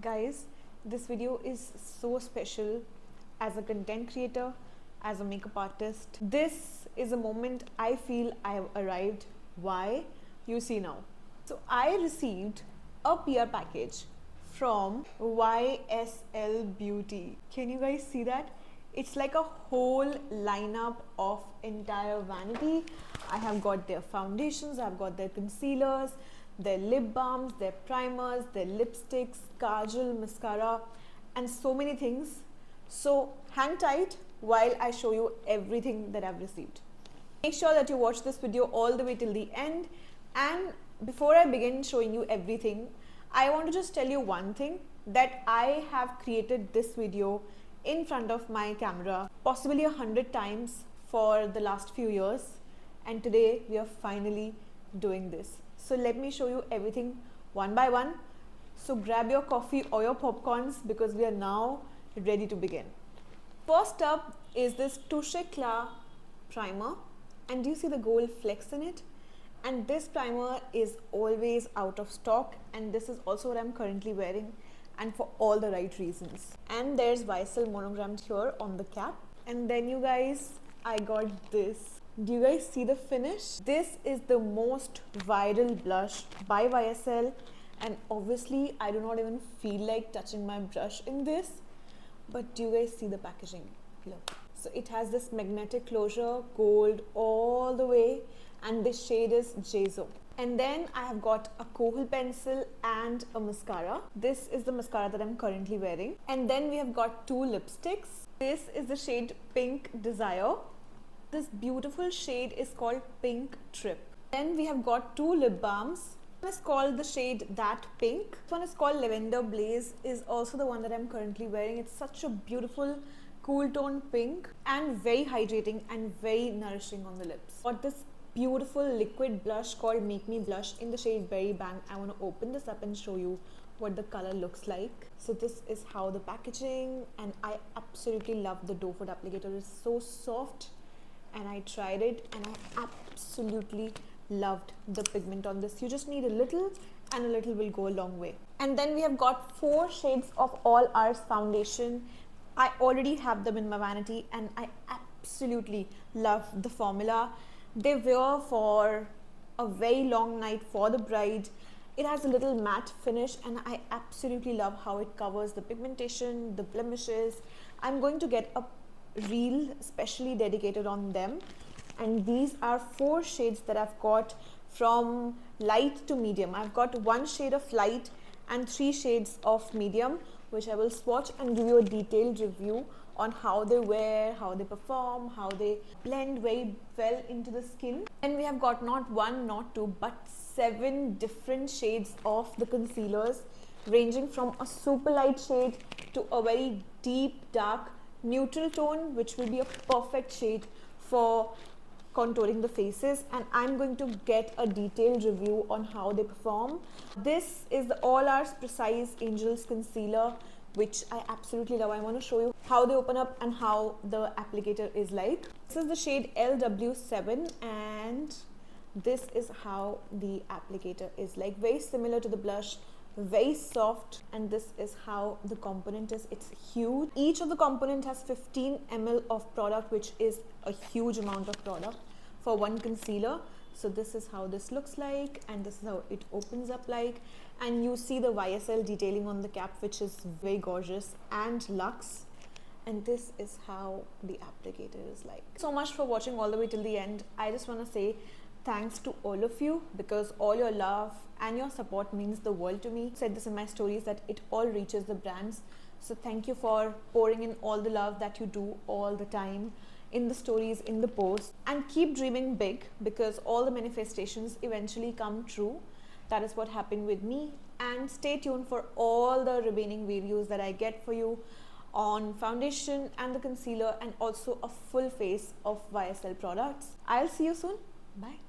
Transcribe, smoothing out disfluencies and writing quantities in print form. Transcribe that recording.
Guys, this video is so special as a content creator, as a makeup artist. This is a moment I feel I have arrived. Why? You see now. So I received a PR package from YSL Beauty. Can you guys see that? It's like a whole lineup of entire vanity. I have got their foundations, I've got their concealers, their lip balms, their primers, their lipsticks, kajal, mascara, and so many things. So hang tight while I show you everything that I've received. Make sure that you watch this video all the way till the end. And before I begin showing you everything, I want to just tell you one thing, that I have created this video in front of my camera possibly 100 times for the last few years, and today we are finally doing this. So let me show you everything one by one. So grab your coffee or your popcorns because we are now ready to begin. First up is this Touche Éclat primer, and do you see the gold flecks in it? And this primer is always out of stock, and this is also what I'm currently wearing, and for all the right reasons. And there's YSL monogrammed here on the cap. And then you guys, I got this. Do you guys see the finish? This is the most viral blush by YSL, and obviously I do not even feel like touching my brush in this, but do you guys see the packaging? Look. So it has this magnetic closure, gold all the way, and this shade is Jezo. And then I have got a kohl pencil and a mascara. This is the mascara that I'm currently wearing. And then we have got two lipsticks. This is the shade Pink Desire. This beautiful shade is called Pink Trip. Then we have got two lip balms. One is called the shade That Pink. This one is called Lavender Blaze, is also the one that I'm currently wearing. It's such a beautiful cool tone pink and very hydrating and very nourishing on the lips. Got this beautiful liquid blush called Make Me Blush in the shade Berry Bang. I want to open this up and show you what the color looks like. So this is how the packaging, and I absolutely love the doe foot applicator. It's so soft, and I tried it and I absolutely loved the pigment on this. You just need a little, and a little will go a long way. And then we have got 4 shades of All Hours Foundation. I already have them in my vanity, and I absolutely love the formula. They wear for a very long night for the bride. It has a little matte finish, and I absolutely love how it covers the pigmentation, the blemishes. I'm going to get a reel specially dedicated on them, and these are 4 shades that I've got from light to medium. I've got 1 shade of light and 3 shades of medium, which I will swatch and give you a detailed review on how they wear, how they perform, how they blend very well into the skin. And we have got not 1, not 2, but 7 different shades of the concealers, ranging from a super light shade to a very deep dark neutral tone, which will be a perfect shade for contouring the faces. And I'm going to get a detailed review on how they perform. This is the All Hours Precise Angels Concealer, which I absolutely love. I want to show you how they open up and how the applicator is like. This is the shade LW7, and this is how the applicator is like. Very similar to the blush, very soft, and this is how the component is. It's huge. Each of the component has 15 ml of product, which is a huge amount of product for one concealer. So this is how this looks like, and this is how it opens up like. And you see the YSL detailing on the cap, which is very gorgeous and luxe. And this is how the applicator is like. So much for watching all the way till the end. I just want to say thanks to all of you, because all your love and your support means the world to me. I said this in my stories that it all reaches the brands. So thank you for pouring in all the love that you do all the time in the stories, in the posts, and keep dreaming big, because all the manifestations eventually come true. That is what happened with me. And stay tuned for all the remaining videos that I get for you on foundation and the concealer, and also a full face of YSL products. I'll see you soon. Bye.